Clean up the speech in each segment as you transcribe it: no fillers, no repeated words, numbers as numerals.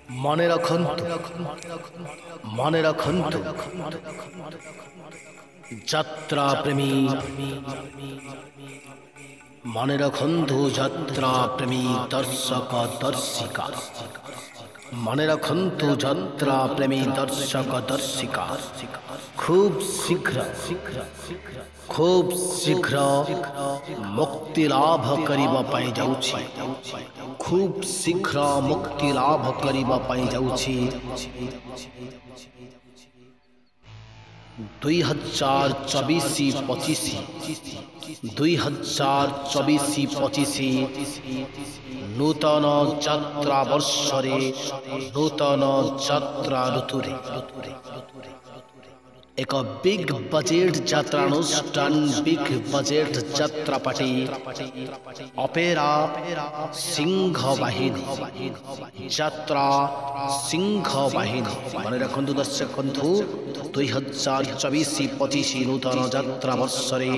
মনে রাখন্তু মনে রাখন্তু যাত্রা প্রেমী মনে রাখন্তু যাত্রা প্রেমী দর্শক দর্শিকা মনে রাখন্তু যাত্রা প্রেমী দর্শক দর্শিকা খুব শীঘ্র মুক্তি লাভ করিবা পাই যাଉଛି खूब शीघ्र मुक्ति लाभ करिबा पाई जाउछि 2024-25 नूतन यात्रा वर्षरे नूतन यात्रा ऋतुरे एक बिग बजेट यात्रानुष्ठान बिग बजेट यात्रा पार्टी अपेरा सिंह बाहिनी यात्रा सिंह बाहिनी मन रखु दर्शक बंधु 2024-25 नूतन यात्रा वर्षरे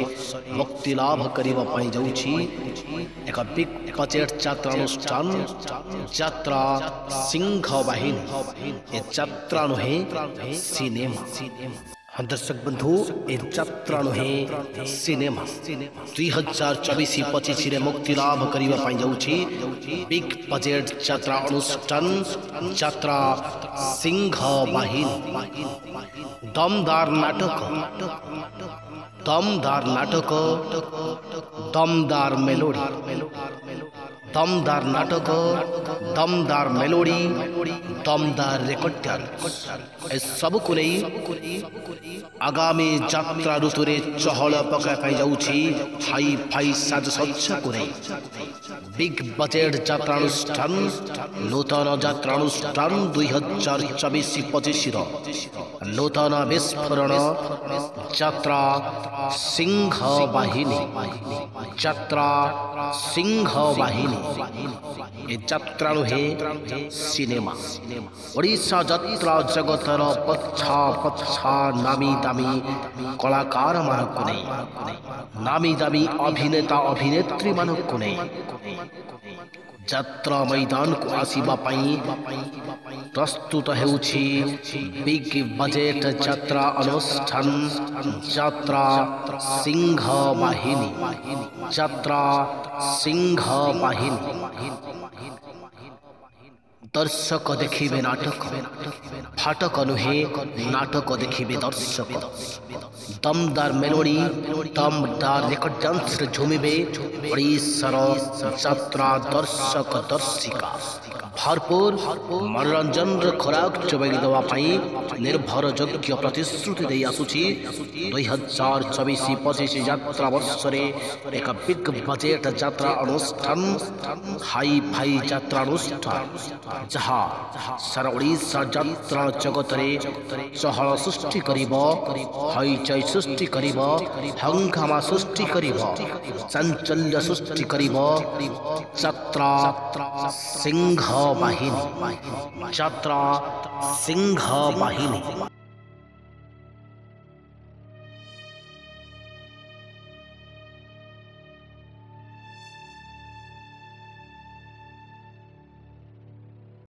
मुक्ति लाभ करिबा पाई जाउछि एक बिग बजेट यात्रानुष्ठान यात्रा सिंह बाहिनी ए यात्रा नुहे सिनेमा दर्शक बंधु ए यात्रा नुहे सिनेमा 2024-25 मुक्ति लाभ करिबा पाई जाउछि बिग बजेट यात्रा अनुष्ठान यात्रा सिंह बाहिनी दमदार नाटक दमदार मेलोडी दमदार नाटक दमदार मेलोडी दमदार रेकर्ड सब को नहीं आगामी यात्रा ऋतुरे चहल पका पाई जाउछि हाई फाई साजसज्जा को नहीं बिग बजेट यात्रानुष्ठान नूतन यात्रानुष्ठान 2024-25 नूतन विस्फोरण यात्रा सिंह बाहिनी यात्रा सिंह बाहिनी ए यात्रा नुहे सिनेमा ओडिशा यात्रा जगतर पछा पछा नामी दामी कलाकार मानक नहीं नामी दामी अभिनेता अभिनेत्री मानक नहीं यात्रा मैदान को आसीबा पाई प्रस्तुत हेउछि बिग बजेट यात्रा अनुष्ठान यात्रा सिंह बाहिनी यात्रा सिंह बाहिनी दर्शक देखिबे नाटक फाटक नुहे नाटक देखिबे दर्शक दमदार मेलोडी दमदार रेकर्ड डांस रे झुमिबे ओडिशार यात्रा दर्शक दर्शिका भरपूर मनोरंजन खोराक जोगाई देवा निर्भर योग्य प्रतिश्रुति दे आसुछि 2024-25 यात्रा वर्षरे एक बिग बजेट यात्रा अनुष्ठान हाई फाई यात्रा अनुष्ठान जहाँ सारा ओडिशा यात्रा जगत रे चहल सृष्टि करिबो हईचई सृष्टि करिबो हंगामा सृष्टि करिबो चांचल्य सृष्टि करिबो यात्रा सिंह बाहिनी यात्रा सिंह बाहिनी।